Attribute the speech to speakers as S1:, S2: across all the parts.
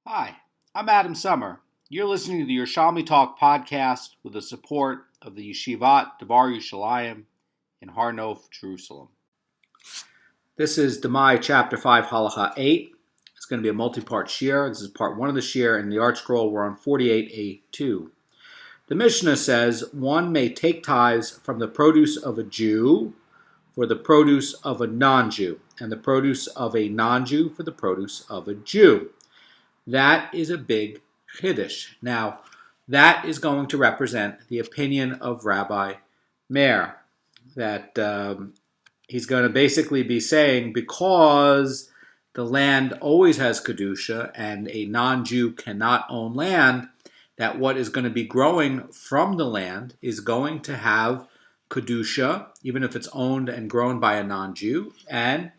S1: Hi, I'm Adam Summer. You're listening to the Yerushalmi Talk podcast with the support of the Yeshivat Devar Yerushalayim in Har Nof, Jerusalem. This is Demai chapter 5, Halacha 8. It's going to be a multi-part shiur. This is part 1 of the shiur, and the art scroll we're on 48a2. The Mishnah says, one may take tithes from the produce of a Jew for the produce of a non-Jew, and the produce of a non-Jew for the produce of a Jew. That is a big chiddush. Now, that is going to represent the opinion of Rabbi Meir, that he's going to basically be saying because the land always has kedusha and a non-Jew cannot own land, that what is going to be growing from the land is going to have kedusha, even if it's owned and grown by a non-Jew, and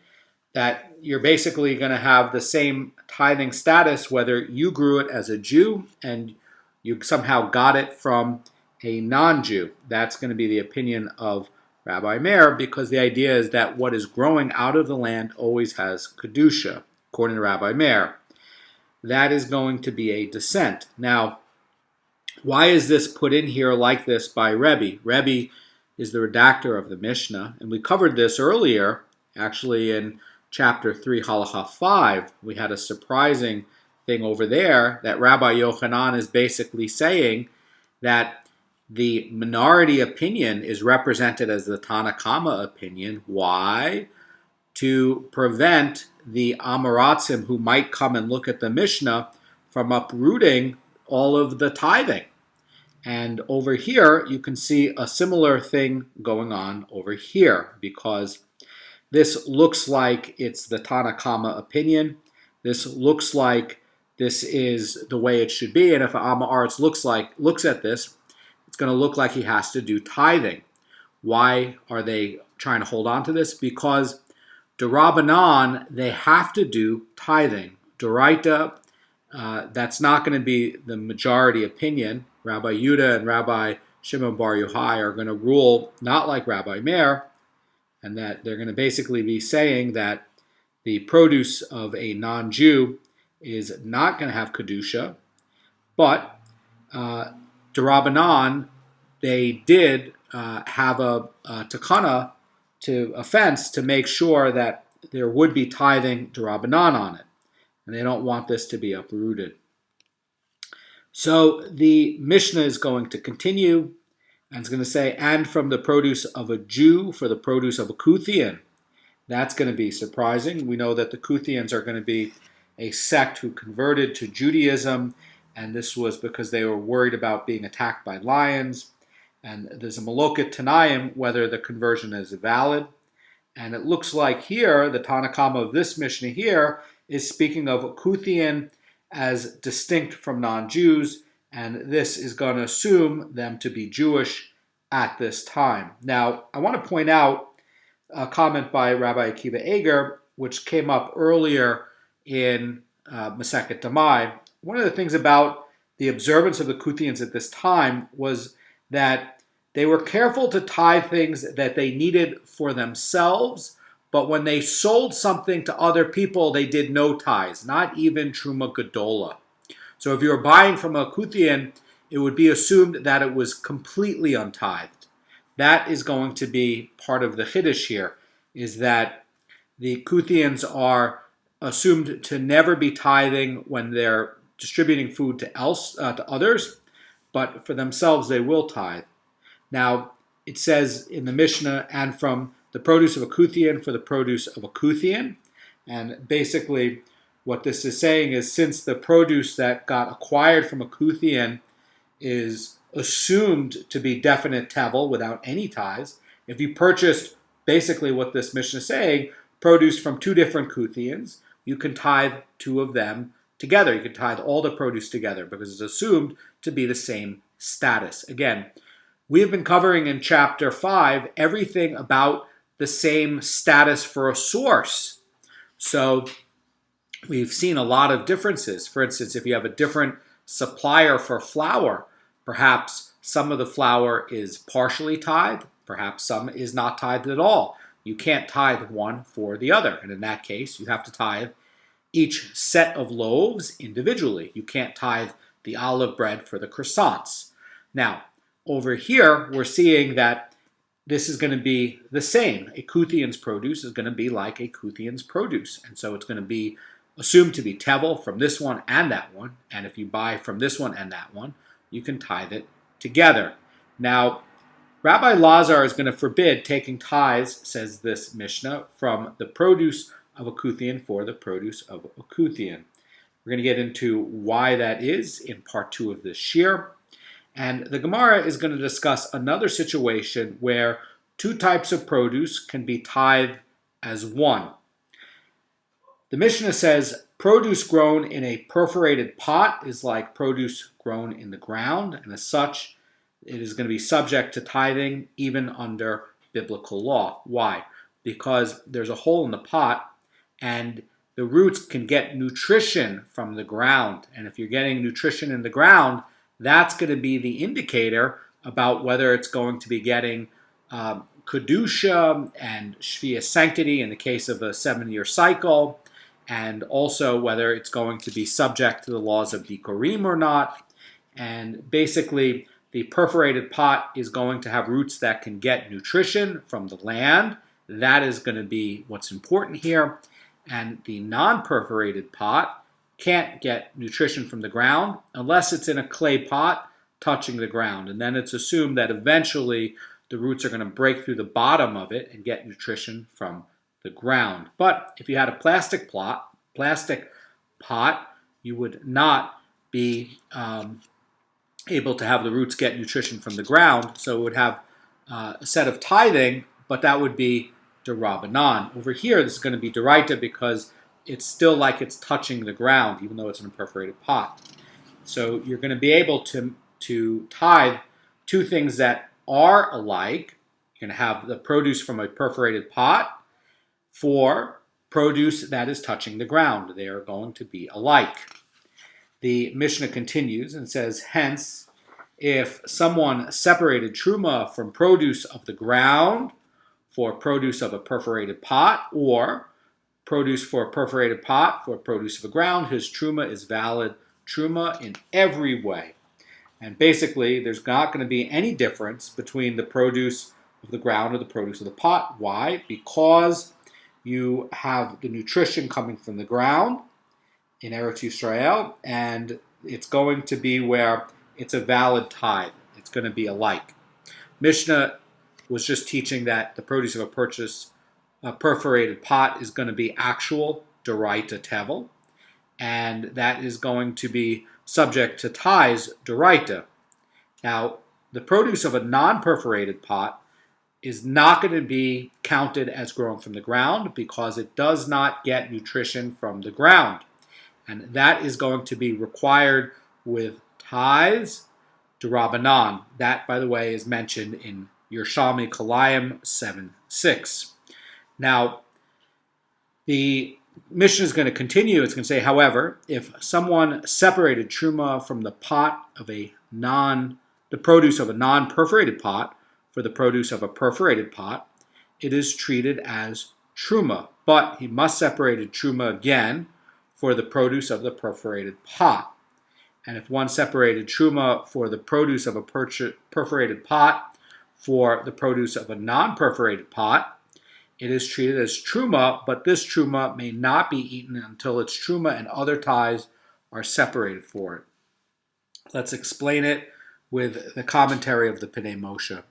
S1: that you're basically going to have the same tithing status whether you grew it as a Jew and you somehow got it from a non-Jew. That's going to be the opinion of Rabbi Meir, because the idea is that what is growing out of the land always has kedusha, according to Rabbi Meir. That is going to be a dissent. Now, why is this put in here like this by Rabbi? Rabbi is the redactor of the Mishnah, and we covered this earlier, actually in Chapter 3, Halacha 5, we had a surprising thing over there that Rabbi Yochanan is basically saying that the minority opinion is represented as the Tanna Kama opinion. Why? To prevent the Amoratzim who might come and look at the Mishnah from uprooting all of the tithing. And over here, you can see a similar thing going on over here, because this looks like it's the Tanna Kama opinion. This looks like this is the way it should be. And if Amma Aretz looks at this, it's going to look like he has to do tithing. Why are they trying to hold on to this? Because D'Rabbanan, they have to do tithing. D'Oraita, that's not going to be the majority opinion. Rabbi Yehuda and Rabbi Shimon Bar Yochai are going to rule not like Rabbi Meir, and that they're going to basically be saying that the produce of a non-Jew is not going to have kedusha, but D'Rabbanan, they did have a takana, to a fence, to make sure that there would be tithing D'Rabbanan on it, and they don't want this to be uprooted. So the Mishnah is going to continue, and it's going to say, and from the produce of a Jew for the produce of a Kuthian. That's going to be surprising. We know that the Kuthians are going to be a sect who converted to Judaism, and this was because they were worried about being attacked by lions. And there's a Maloket Tanayim whether the conversion is valid. And it looks like here, the Tanna Kama of this Mishnah here is speaking of a Kuthian as distinct from non-Jews, and this is going to assume them to be Jewish at this time. Now, I want to point out a comment by Rabbi Akiva Eger, which came up earlier in Masechet Demai. One of the things about the observance of the Kuthians at this time was that they were careful to tithe things that they needed for themselves, but when they sold something to other people, they did no tithes, not even Truma Gedola. So if you were buying from a Kuthian, it would be assumed that it was completely untithed. That is going to be part of the chiddush here, is that the Kuthians are assumed to never be tithing when they're distributing food to others, but for themselves they will tithe. Now, it says in the Mishnah, and from the produce of a Kuthian for the produce of a Kuthian. And basically what this is saying is, since the produce that got acquired from a Kuthian is assumed to be definite tevel without any tithes, if you purchased basically what this Mishnah is saying, produce from two different Kuthians, you can tithe two of them together. You can tithe all the produce together because it's assumed to be the same status. Again, we have been covering in Chapter 5 everything about the same status for a source. So we've seen a lot of differences. For instance, if you have a different supplier for flour, perhaps some of the flour is partially tithed, perhaps some is not tithed at all. You can't tithe one for the other. And in that case, you have to tithe each set of loaves individually. You can't tithe the olive bread for the croissants. Now, over here, we're seeing that this is going to be the same. A Kuthian's produce is going to be like a Kuthian's produce. And so it's going to be assumed to be tevel from this one and that one. And if you buy from this one and that one, you can tithe it together. Now, Rabbi Lazar is going to forbid taking tithes, says this Mishnah, from the produce of a Kuthian for the produce of a Kuthian. We're going to get into why that is in part 2 of this shiur. And the Gemara is going to discuss another situation where two types of produce can be tithed as one. The Mishnah says produce grown in a perforated pot is like produce grown in the ground, and as such, it is going to be subject to tithing even under biblical law. Why? Because there's a hole in the pot and the roots can get nutrition from the ground. And if you're getting nutrition in the ground, that's going to be the indicator about whether it's going to be getting kedusha and shvius sanctity in the case of a 7-year cycle, and also whether it's going to be subject to the laws of Beurim or not. And basically, the perforated pot is going to have roots that can get nutrition from the land. That is going to be what's important here. And the non-perforated pot can't get nutrition from the ground unless it's in a clay pot touching the ground. And then it's assumed that eventually the roots are going to break through the bottom of it and get nutrition from the ground. But if you had a plastic pot, you would not be able to have the roots get nutrition from the ground. So it would have a set of tithing, but that would be d'Rabbanan. Over here, this is going to be d'Oraita because it's still like it's touching the ground, even though it's in a perforated pot. So you're going to be able to tithe two things that are alike. You're going to have the produce from a perforated pot for produce that is touching the ground. They are going to be alike. The Mishnah continues and says, hence, if someone separated truma from produce of the ground for produce of a perforated pot, or produce for a perforated pot for produce of a ground, his truma is valid truma in every way. And basically, there's not going to be any difference between the produce of the ground or the produce of the pot. Why? Because you have the nutrition coming from the ground in Eretz Yisrael, and it's going to be where it's a valid tithe. It's going to be alike. Mishnah was just teaching that the produce of a perforated pot is going to be actual d'Oraita tevel, and that is going to be subject to tithes d'Oraita. Now, the produce of a non-perforated pot is not going to be counted as grown from the ground because it does not get nutrition from the ground. And that is going to be required with tithes d'Rabbanan. That, by the way, is mentioned in Yerushalmi Daf 7:6. Now, the Mishnah is going to continue. It's going to say, however, if someone separated truma from the produce of a non-perforated pot for the produce of a perforated pot, it is treated as truma. But he must separate truma again for the produce of the perforated pot. And if one separated truma for the produce of a perforated pot for the produce of a non-perforated pot, it is treated as truma, but this truma may not be eaten until its truma and other tithes are separated for it. Let's explain it with the commentary of the Pnei Moshe.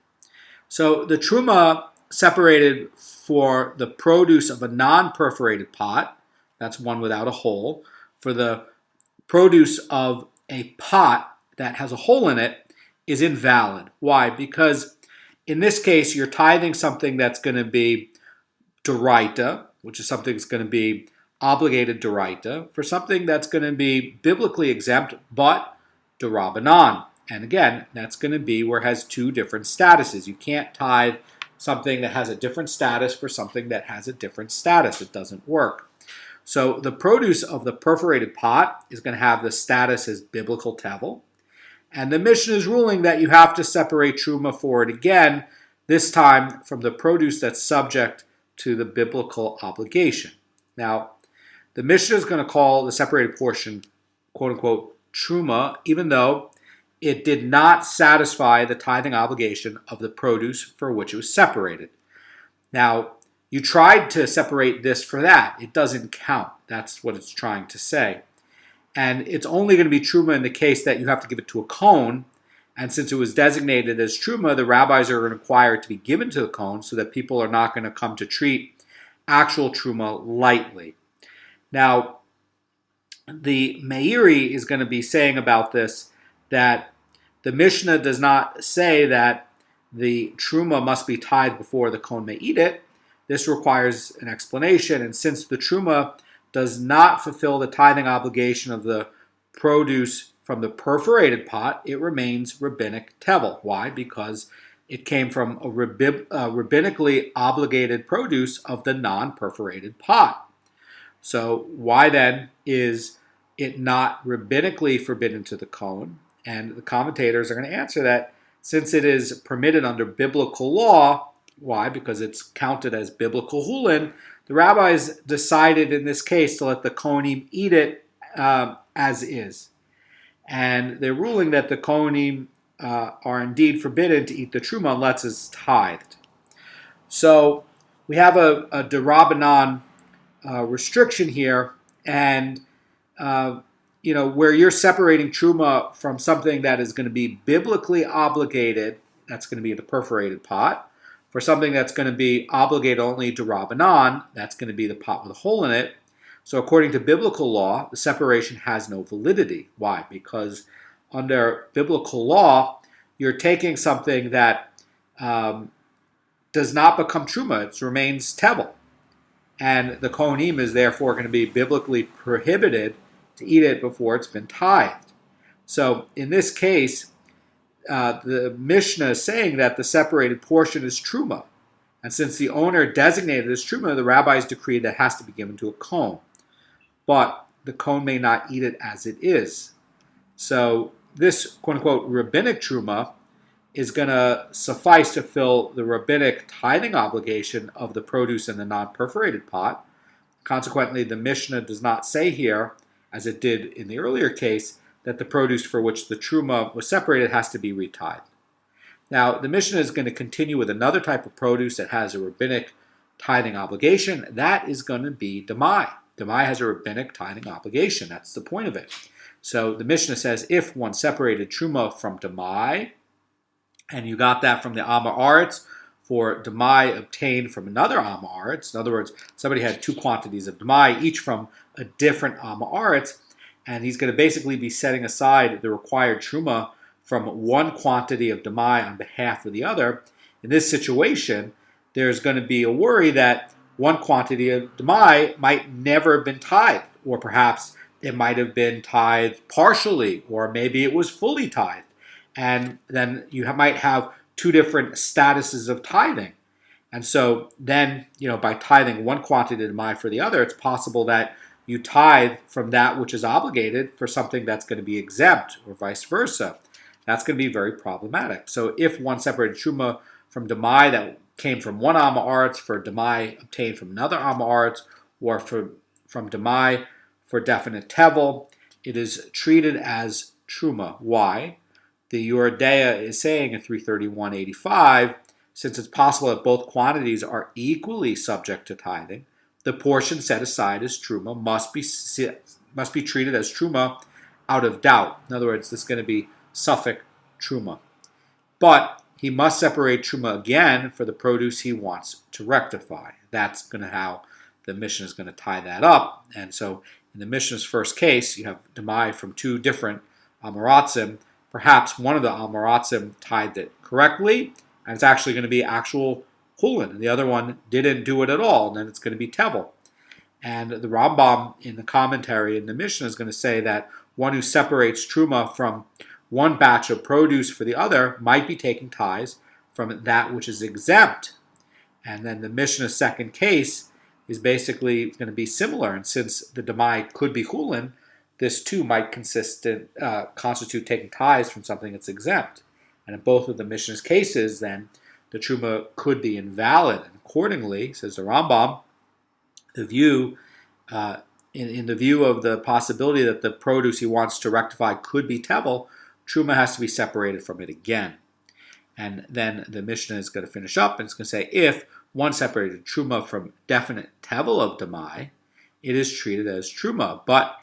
S1: So the truma separated for the produce of a non-perforated pot, that's one without a hole, for the produce of a pot that has a hole in it is invalid. Why? Because in this case, you're tithing something that's going to be d'Oraita, which is something that's going to be obligated d'Oraita, for something that's going to be biblically exempt, but d'Rabbanan. And again, that's going to be where it has two different statuses. You can't tithe something that has a different status for something that has a different status. It doesn't work. So the produce of the perforated pot is going to have the status as biblical tevel. And the Mishnah is ruling that you have to separate truma for it again, this time from the produce that's subject to the biblical obligation. Now, the Mishnah is going to call the separated portion, quote-unquote, truma, even though it did not satisfy the tithing obligation of the produce for which it was separated. Now, you tried to separate this for that. It doesn't count. That's what it's trying to say. And it's only going to be truma in the case that you have to give it to a kohen. And since it was designated as truma, the rabbis are going to require it to be given to the kohen so that people are not going to come to treat actual truma lightly. Now, the Meir is going to be saying about this that the Mishnah does not say that the truma must be tithed before the kohen may eat it. This requires an explanation, and since the truma does not fulfill the tithing obligation of the produce from the perforated pot, it remains rabbinic tevel. Why? Because it came from a rabbinically obligated produce of the non-perforated pot. So why then is it not rabbinically forbidden to the kohen? And the commentators are going to answer that since it is permitted under biblical law. Why? Because it's counted as biblical hulin. The rabbis decided in this case to let the kohanim eat it as is. And they're ruling that the kohanim are indeed forbidden to eat the truma unless it's tithed. So we have a derabanan restriction here, and where you're separating truma from something that is going to be biblically obligated, that's going to be the perforated pot, for something that's going to be obligated only derabanan, that's going to be the pot with a hole in it. So according to biblical law, the separation has no validity. Why? Because under biblical law, you're taking something that does not become truma. It remains tevel. And the kohanim is therefore going to be biblically prohibited to eat it before it's been tithed. So in this case, the Mishnah is saying that the separated portion is truma. And since the owner designated as truma, the rabbis decreed that it has to be given to a kohen. But the kohen may not eat it as it is. So this quote-unquote rabbinic truma is going to suffice to fill the rabbinic tithing obligation of the produce in the non-perforated pot. Consequently, the Mishnah does not say here, as it did in the earlier case, that the produce for which the truma was separated has to be retithed. Now, the Mishnah is going to continue with another type of produce that has a rabbinic tithing obligation. That is going to be Demai. Demai has a rabbinic tithing obligation. That's the point of it. So the Mishnah says if one separated truma from Demai, and you got that from the Amma Aretz, for Demai obtained from another Amma Aretz, in other words, somebody had two quantities of Demai, each from a different Amma Aretz, and he's going to basically be setting aside the required truma from one quantity of Demai on behalf of the other. In this situation, there's going to be a worry that one quantity of Demai might never have been tithed, or perhaps it might have been tithed partially, or maybe it was fully tithed. And then you might have two different statuses of tithing. And so then, by tithing one quantity of Demai for the other, it's possible that you tithe from that which is obligated for something that's going to be exempt, or vice versa. That's going to be very problematic. So if one separated truma from Demai that came from one Amma Aretz for Demai obtained from another Amma Aretz, or from Demai for definite tevel, it is treated as truma. Why? The Yoredeya is saying in 331.85, since it's possible that both quantities are equally subject to tithing, the portion set aside as truma must be treated as truma out of doubt. In other words, this is going to be suffix truma. But he must separate truma again for the produce he wants to rectify. That's going to how the Mishnah is going to tie that up. And so in the Mishnah's first case, you have Demai from two different Amoratzim. Perhaps one of the Amoratzim tithed it correctly, and it's actually going to be actual Hulin, and the other one didn't do it at all, and then it's going to be Tevel. And the Rambam in the commentary in the Mishnah is going to say that one who separates Truma from one batch of produce for the other might be taking tithes from that which is exempt. And then the Mishnah's second case is basically going to be similar, and since the Demai could be Hulin, this too might constitute taking tithes from something that's exempt. And in both of the Mishnah's cases, then, the Truma could be invalid. And accordingly, says the Rambam, the view in the view of the possibility that the produce he wants to rectify could be tevel, truma has to be separated from it again. And then the Mishnah is going to finish up and it's going to say, if one separated truma from definite tevel of demai, it is treated as truma. But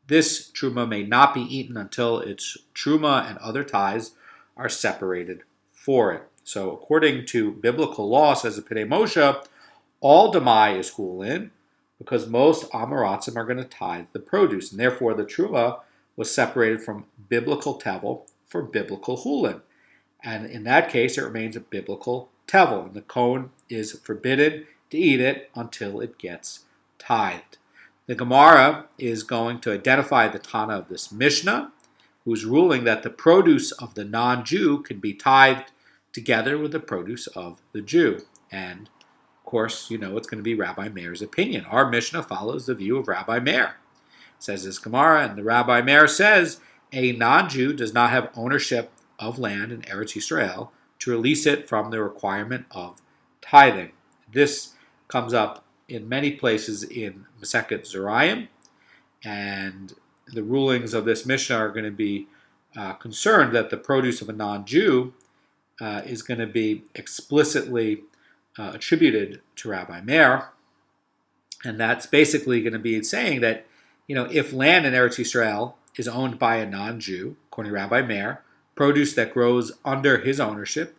S1: this truma may not be eaten until its truma and other ties are separated for it. So according to biblical law, says the Pnei Moshe, all demai is hulin, because most amoratzim are going to tithe the produce. And therefore the truma was separated from biblical tevel for biblical hulin. And in that case, it remains a biblical tevel. And the Kohen is forbidden to eat it until it gets tithed. The Gemara is going to identify the Tana of this Mishnah, who's ruling that the produce of the non-Jew can be tithed together with the produce of the Jew. And, of course, it's going to be Rabbi Meir's opinion. Our Mishnah follows the view of Rabbi Meir. Says this Gemara, and the Rabbi Meir says, a non-Jew does not have ownership of land in Eretz Yisrael to release it from the requirement of tithing. This comes up in many places in Masechet Zerayim, and the rulings of this Mishnah are going to be concerned that the produce of a non-Jew is going to be explicitly attributed to Rabbi Meir, and that's basically going to be saying that, if land in Eretz Yisrael is owned by a non-Jew, according to Rabbi Meir, produce that grows under his ownership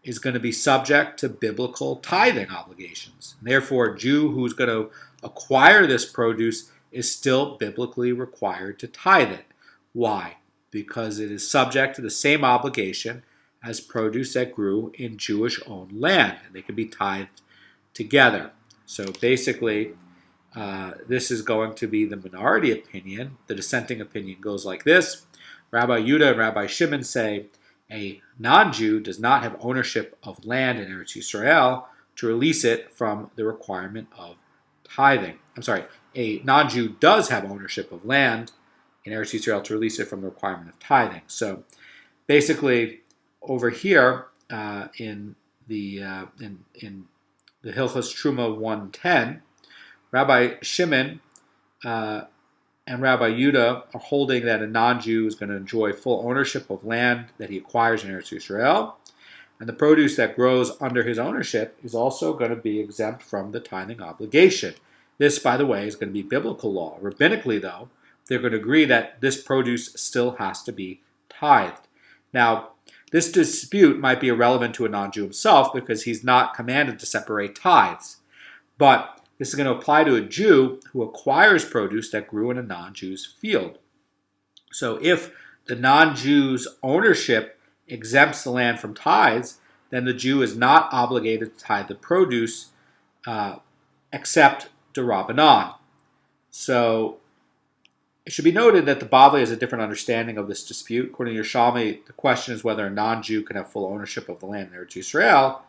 S1: is going to be subject to biblical tithing obligations. And therefore, a Jew who's going to acquire this produce is still biblically required to tithe it. Why? Because it is subject to the same obligation as produce that grew in Jewish-owned land, and they can be tithed together. So basically, this is going to be the minority opinion. The dissenting opinion goes like this. Rabbi Yehuda and Rabbi Shimon say a non-Jew does not have ownership of land in Eretz Yisrael to release it from the requirement of tithing. A non-Jew does have ownership of land in Eretz Yisrael to release it from the requirement of tithing. So basically, over here in the Hilchos Truma 110, Rabbi Shimon and Rabbi Yehuda are holding that a non-Jew is going to enjoy full ownership of land that he acquires in Eretz Yisrael, and the produce that grows under his ownership is also going to be exempt from the tithing obligation. This, by the way, is going to be biblical law. Rabbinically, though, they're going to agree that this produce still has to be tithed. Now, this dispute might be irrelevant to a non-Jew himself because he's not commanded to separate tithes, but this is going to apply to a Jew who acquires produce that grew in a non-Jew's field. So if the non-Jew's ownership exempts the land from tithes, then the Jew is not obligated to tithe the produce except d'Rabbanan. So it should be noted that the Bavli has a different understanding of this dispute. According to Yerushalmi, the question is whether a non-Jew can have full ownership of the land in Eretz Yisrael.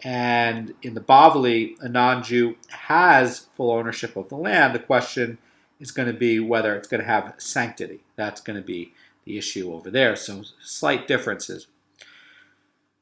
S1: And in the Bavli, a non-Jew has full ownership of the land. The question is going to be whether it's going to have sanctity. That's going to be the issue over there. So slight differences.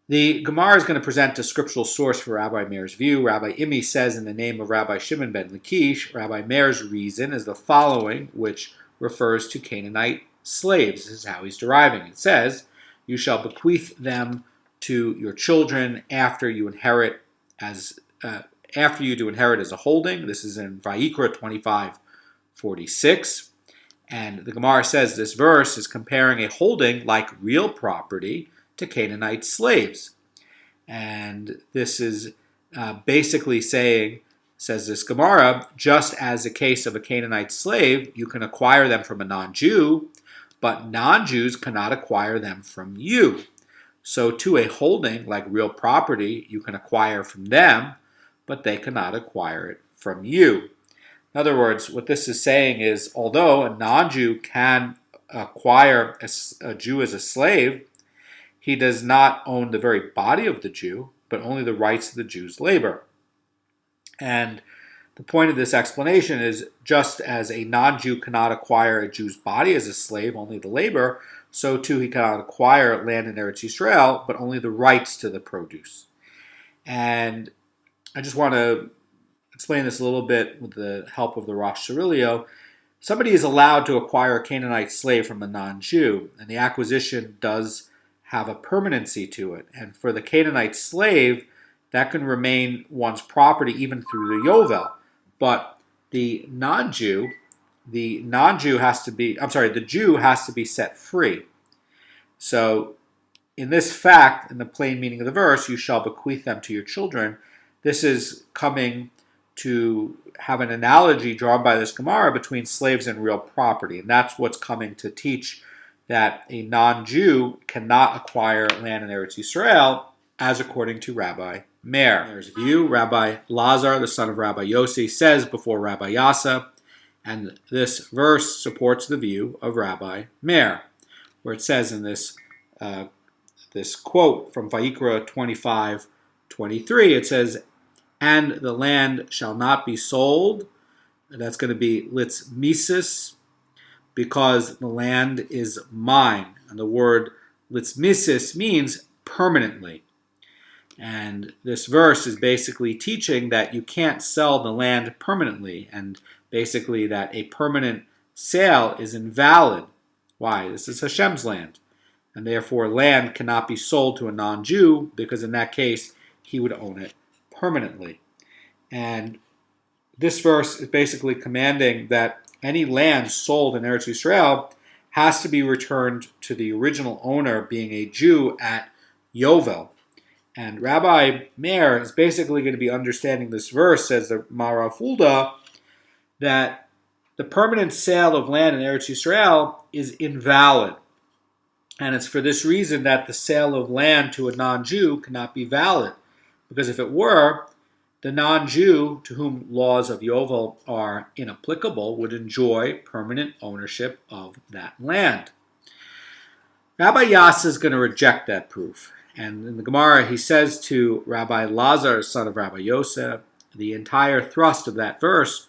S1: The Gemara is going to present a scriptural source for Rabbi Meir's view. Rabbi Imi says in the name of Rabbi Shimon ben Lakish, Rabbi Meir's reason is the following, which refers to Canaanite slaves. This is how he's deriving. It says, you shall bequeath them to your children after you do inherit as a holding. This is in Vayikra 25:46. And the Gemara says this verse is comparing a holding like real property to Canaanite slaves. And this is basically saying, says this Gemara, just as a case of a Canaanite slave, you can acquire them from a non-Jew, but non-Jews cannot acquire them from you. So to a holding like real property, you can acquire from them, but they cannot acquire it from you. In other words, what this is saying is, although a non-Jew can acquire a Jew as a slave, he does not own the very body of the Jew, but only the rights of the Jew's labor. And the point of this explanation is, just as a non-Jew cannot acquire a Jew's body as a slave, only the labor, so too he cannot acquire land in Eretz Yisrael, but only the rights to the produce. And I just want to explain this a little bit with the help of the Rosh Cirilio. Somebody is allowed to acquire a Canaanite slave from a non-Jew, and the acquisition does have a permanency to it. And for the Canaanite slave, that can remain one's property even through the Yovel. But the Jew has to be set free. So in this fact, in the plain meaning of the verse, you shall bequeath them to your children, this is coming to have an analogy drawn by this Gemara between slaves and real property. And that's what's coming to teach that a non-Jew cannot acquire land in Eretz Yisrael, as according to Rabbi Meir. Meir's view, Rabbi Lazar, the son of Rabbi Yossi, says before Rabbi Yassa, and this verse supports the view of Rabbi Meir, where it says in this quote from Vayikra 25:23, it says, "And the land shall not be sold." And that's going to be litz mises, because the land is mine. And the word litz mises means permanently. And this verse is basically teaching that you can't sell the land permanently, and basically that a permanent sale is invalid. Why? This is Hashem's land, and therefore land cannot be sold to a non-Jew, because in that case he would own it permanently. And this verse is basically commanding that any land sold in Eretz Yisrael has to be returned to the original owner, being a Jew, at Yovel. And Rabbi Meir is basically going to be understanding this verse, says the Mara Fulda, that the permanent sale of land in Eretz Yisrael is invalid. And it's for this reason that the sale of land to a non-Jew cannot be valid. Because if it were, the non-Jew to whom laws of Yovel are inapplicable would enjoy permanent ownership of that land. Rabbi Yassa is going to reject that proof. And in the Gemara, he says to Rabbi Lazar, son of Rabbi Yosef, the entire thrust of that verse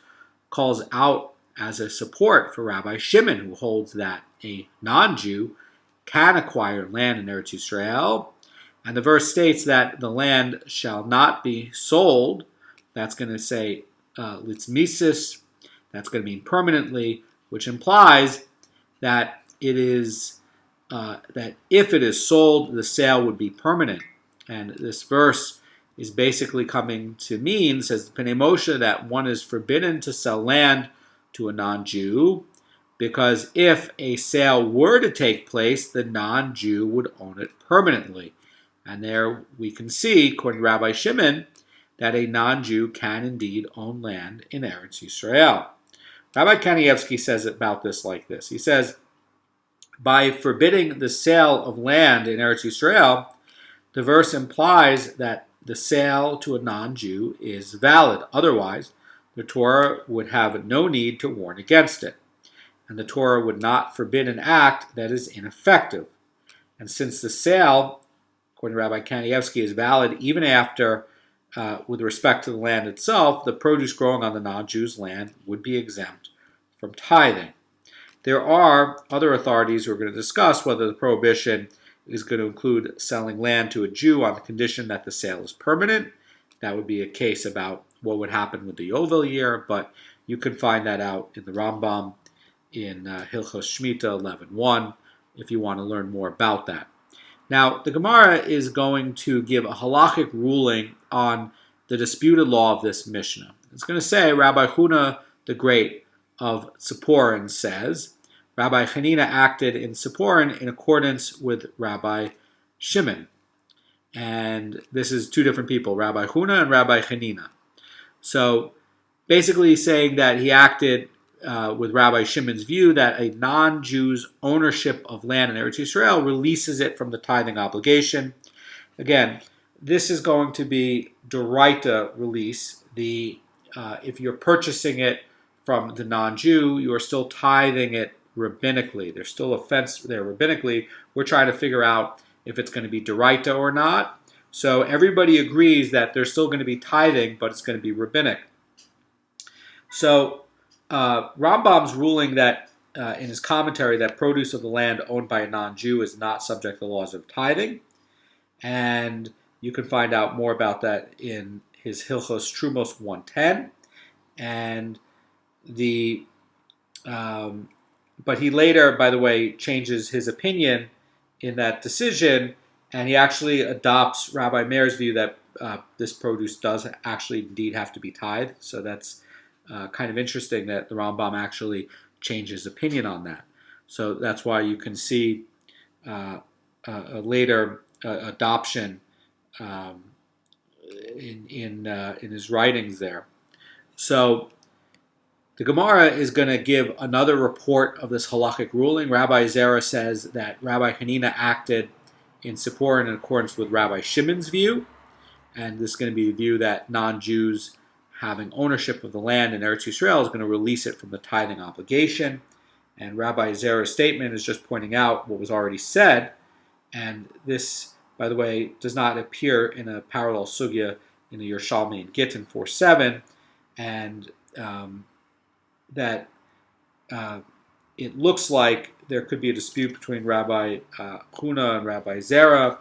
S1: calls out as a support for Rabbi Shimon, who holds that a non-Jew can acquire land in Eretz Yisrael. And the verse states that the land shall not be sold. That's going to say litz mises. That's going to mean permanently, which implies that it is that if it is sold, the sale would be permanent. And this verse is basically coming to mean, says Pnei Moshe, that one is forbidden to sell land to a non-Jew, because if a sale were to take place, the non-Jew would own it permanently. And there we can see, according to Rabbi Shimon, that a non-Jew can indeed own land in Eretz Yisrael. Rabbi Kanievsky says about this like this. He says, by forbidding the sale of land in Eretz Yisrael, the verse implies that the sale to a non-Jew is valid. Otherwise, the Torah would have no need to warn against it. And the Torah would not forbid an act that is ineffective. And since the sale, according to Rabbi Kanievsky, is valid even after, with respect to the land itself, the produce growing on the non-Jew's land would be exempt from tithing. There are other authorities who are going to discuss whether the prohibition is going to include selling land to a Jew on the condition that the sale is permanent. That would be a case about what would happen with the Yovel year, but you can find that out in the Rambam in Hilchos Shmita 11.1 if you want to learn more about that. Now, the Gemara is going to give a halachic ruling on the disputed law of this Mishnah. It's going to say, Rabbi Huna the Great of Tziporin says, Rabbi Hanina acted in Tziporin in accordance with Rabbi Shimon. And this is two different people, Rabbi Huna and Rabbi Hanina. So basically saying that he acted with Rabbi Shimon's view that a non-Jew's ownership of land in Eretz Yisrael releases it from the tithing obligation. Again, this is going to be Doraita release. If you're purchasing it from the non-Jew, you are still tithing it rabbinically. There's still a fence there rabbinically. We're trying to figure out if it's going to be Doraita or not. So everybody agrees that there's still going to be tithing, but it's going to be rabbinic. So Rambam's ruling that in his commentary that produce of the land owned by a non-Jew is not subject to the laws of tithing. And you can find out more about that in his Hilchos Trumos 110. and but he later, by the way, changes his opinion in that decision, and he actually adopts Rabbi Meir's view that this produce does actually indeed have to be tithed. So that's kind of interesting that the Rambam actually changed his opinion on that. So that's why you can see a later adoption in his writings there. So the Gemara is going to give another report of this halachic ruling. Rabbi Zera says that Rabbi Hanina acted in support and in accordance with Rabbi Shimon's view, and this is going to be the view that non-Jews having ownership of the land in Eretz Yisrael is going to release it from the tithing obligation. And Rabbi Zera's statement is just pointing out what was already said, and this, by the way, does not appear in a parallel sugya in the Yerushalmi and Gittin 4.7, and that it looks like there could be a dispute between Rabbi Huna and Rabbi Zera,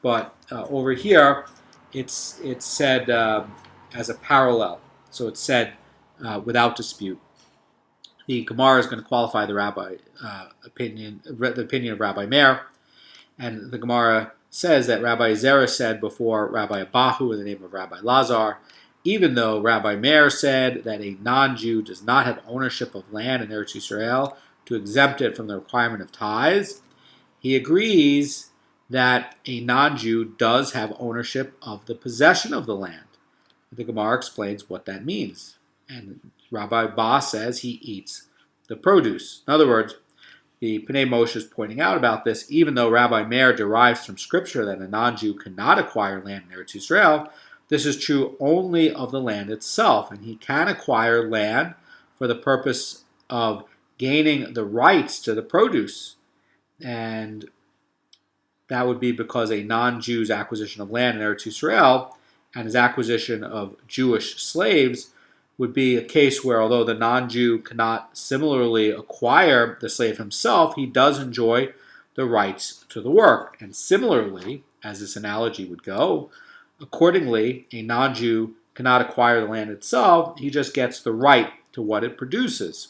S1: but over here it's said as a parallel, so it's said without dispute. The Gemara is going to qualify the Rabbi opinion, the opinion of Rabbi Meir, and the Gemara says that Rabbi Zera said before Rabbi Abahu in the name of Rabbi Lazar, even though Rabbi Meir said that a non-Jew does not have ownership of land in Eretz Yisrael to exempt it from the requirement of tithes, he agrees that a non-Jew does have ownership of the possession of the land. The Gemara explains what that means. And Rabbi Ba says he eats the produce. In other words, the Pnei Moshe is pointing out about this, even though Rabbi Meir derives from Scripture that a non-Jew cannot acquire land in Eretz Yisrael, this is true only of the land itself, and he can acquire land for the purpose of gaining the rights to the produce. And that would be because a non-Jew's acquisition of land in Eretz Yisrael and his acquisition of Jewish slaves would be a case where, although the non-Jew cannot similarly acquire the slave himself, he does enjoy the rights to the work. And similarly, as this analogy would go, accordingly, a non-Jew cannot acquire the land itself, he just gets the right to what it produces.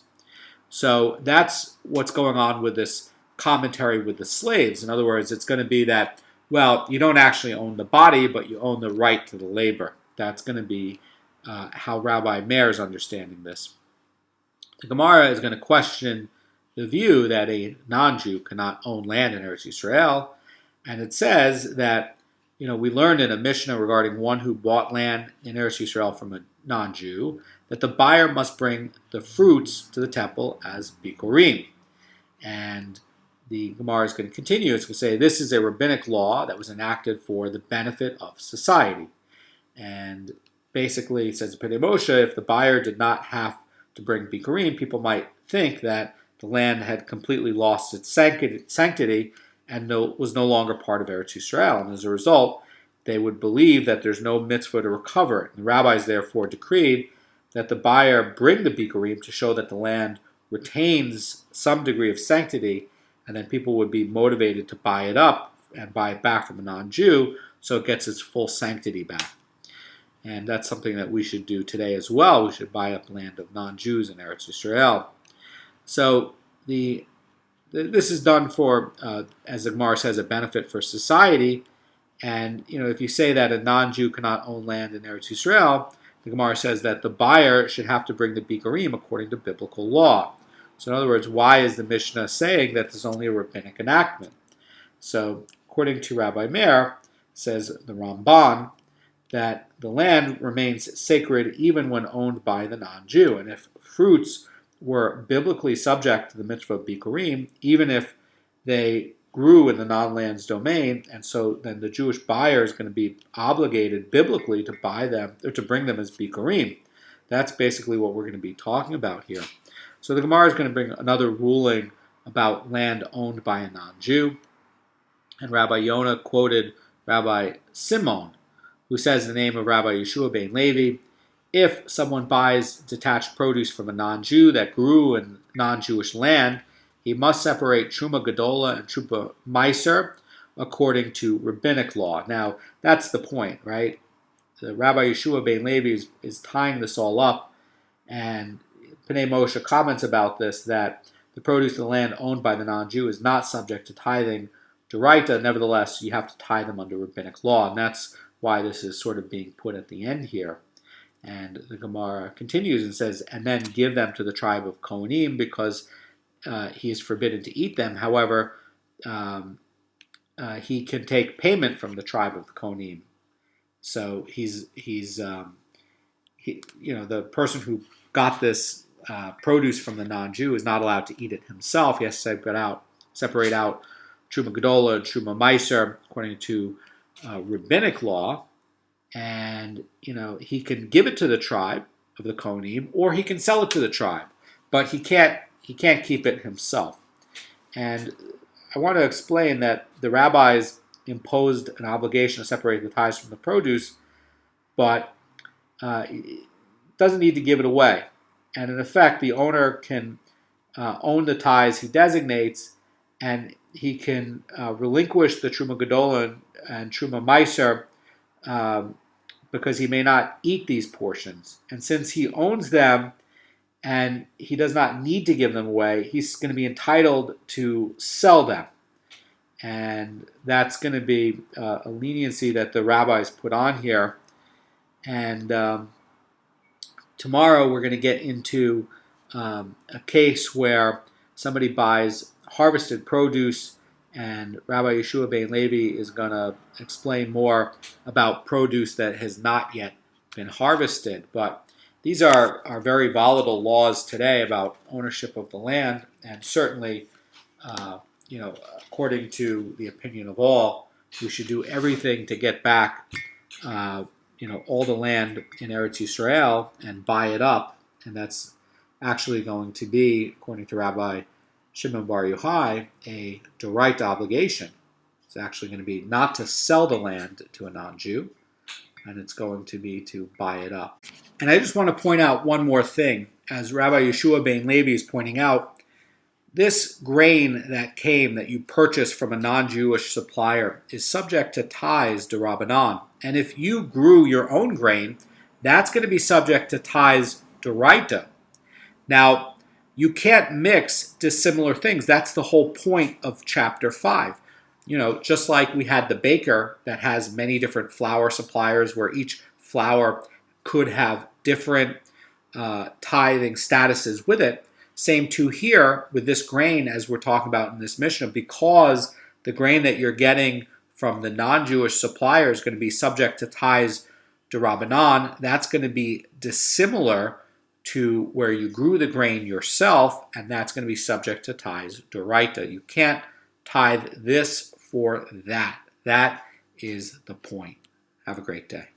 S1: So that's what's going on with this commentary with the slaves. In other words, it's going to be that, well, you don't actually own the body, but you own the right to the labor. That's going to be how Rabbi Meir is understanding this. The Gemara is going to question the view that a non-Jew cannot own land in Eretz Yisrael, and it says that, we learned in a Mishnah regarding one who bought land in Eretz Yisrael from a non-Jew, that the buyer must bring the fruits to the temple as bikurim. And the Gemara is going to continue. It's going to say this is a rabbinic law that was enacted for the benefit of society. And basically, it says Pnei Moshe, if the buyer did not have to bring bikurim, people might think that the land had completely lost its sanctity and was no longer part of Eretz Yisrael. And as a result, they would believe that there's no mitzvah to recover it. And the rabbis therefore decreed that the buyer bring the bikurim to show that the land retains some degree of sanctity, and then people would be motivated to buy it up and buy it back from a non-Jew so it gets its full sanctity back. And that's something that we should do today as well. We should buy up land of non-Jews in Eretz Yisrael. So this is done for, as the Gemara says, a benefit for society. And, if you say that a non-Jew cannot own land in Eretz Yisrael, the Gemara says that the buyer should have to bring the bikurim according to biblical law. So in other words, why is the Mishnah saying that there's only a rabbinic enactment? So according to Rabbi Meir, says the Ramban, that the land remains sacred even when owned by the non-Jew. And if fruits were biblically subject to the mitzvah of bikurim, even if they grew in the non-land's domain, and so then the Jewish buyer is going to be obligated biblically to buy them or to bring them as bikurim. That's basically what we're going to be talking about here. So the Gemara is going to bring another ruling about land owned by a non-Jew. And Rabbi Yonah quoted Rabbi Simon, who says in the name of Rabbi Yeshua ben Levi, if someone buys detached produce from a non-Jew that grew in non-Jewish land, he must separate Truma Gedola and Truma Meiser according to rabbinic law. Now, that's the point, right? The Rabbi Yeshua ben Levi is tying this all up, And Pnei Moshe comments about this, that the produce of the land owned by the non-Jew is not subject to tithing d'oraita. Nevertheless, you have to tithe them under rabbinic law, and that's why this is sort of being put at the end here. And the Gemara continues and says, and then give them to the tribe of Kohanim, because he is forbidden to eat them. However, he can take payment from the tribe of the Kohanim. So the person who got this produce from the non-Jew is not allowed to eat it himself. He has to separate out Truma Gedola and Truma Meiser according to rabbinic law, and he can give it to the tribe of the Kohanim, or he can sell it to the tribe, but he can't keep it himself. And I want to explain that the rabbis imposed an obligation to separate the tithes from the produce, but doesn't need to give it away. And in effect, the owner can own the tithes he designates, and he can relinquish the Truma Gedola and Truma Meiser because he may not eat these portions. And since he owns them and he does not need to give them away, he's going to be entitled to sell them. And that's going to be a leniency that the rabbis put on here. And tomorrow we're going to get into a case where somebody buys harvested produce, and Rabbi Yeshua ben Levi is going to explain more about produce that has not yet been harvested. But these are very volatile laws today about ownership of the land, and certainly, according to the opinion of all, we should do everything to get back, all the land in Eretz Yisrael and buy it up, and that's actually going to be, according to Rabbi Shimon Bar Yochai, a d'oraita obligation. It's actually going to be not to sell the land to a non-Jew, and it's going to be to buy it up. And I just want to point out one more thing. As Rabbi Yeshua ben Levi is pointing out, this grain that you purchased from a non-Jewish supplier is subject to tithes d'Rabbanan. And if you grew your own grain, that's going to be subject to tithes d'oraita. Now, you can't mix dissimilar things. That's the whole point of chapter 5. Just like we had the baker that has many different flour suppliers where each flour could have different tithing statuses with it. Same too here with this grain, as we're talking about in this Mishnah, because the grain that you're getting from the non-Jewish supplier is going to be subject to tithes d'Rabbanan. That's going to be dissimilar to where you grew the grain yourself, and that's going to be subject to tithes d'oraita. You can't tithe this for that. That is the point. Have a great day.